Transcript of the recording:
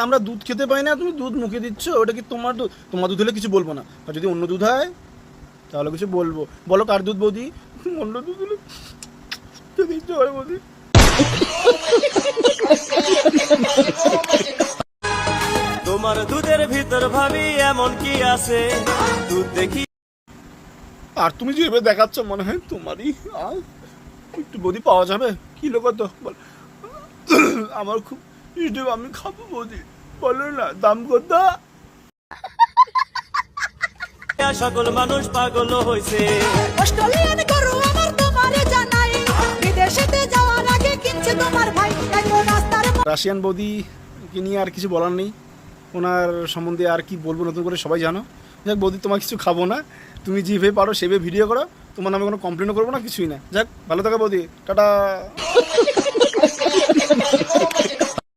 আমরা দুধ খেতে পাই না, তুমি দুধ মুখে দিচ্ছ, ওটা কি তোমার দুধ? তোমার দুধ হলে কিছু বলবো না, আর যদি অন্য দুধ হয় তাহলে কিছু বলবো। বলো কার দুধ বৌদি? অন্য দুধ হলে দিচ্ছ বৌদি। তোমার দুধের ভিতর ভাবি এমন কি আছে, দুধ দেখি। আর তুমি যেভাবে দেখাচ্ছ মনে হয় তোমারই। একটু বৌদি পাওয়া যাবে? কিলো কত বল? আমার খুব ইডে, আমি খাবো বৌদি, বলো না দাম কত? সকল মানুষ পাগল হয়েছে। অস্ট্রেলিয়ান গরু আমার তোমারে জানাই, বিদেশেতে যাওয়ার আগে কিনছে তোমার ভাই এত রাস্তার। রাশিয়ান বৌদি কে নিয়ে আর কিছু বলার নেই, ওনার সম্বন্ধে আর কি বলবো, নতুন করে সবাই জানো। যাক বৌদি, তোমার কিছু খাবো না, তুমি যেভাবে পারো সেভাবে ভিডিও করো, তোমার নামে কোনো কমপ্লেনও করবো না, কিছুই না। যাক ভালো থাকো বৌদি, টাটা।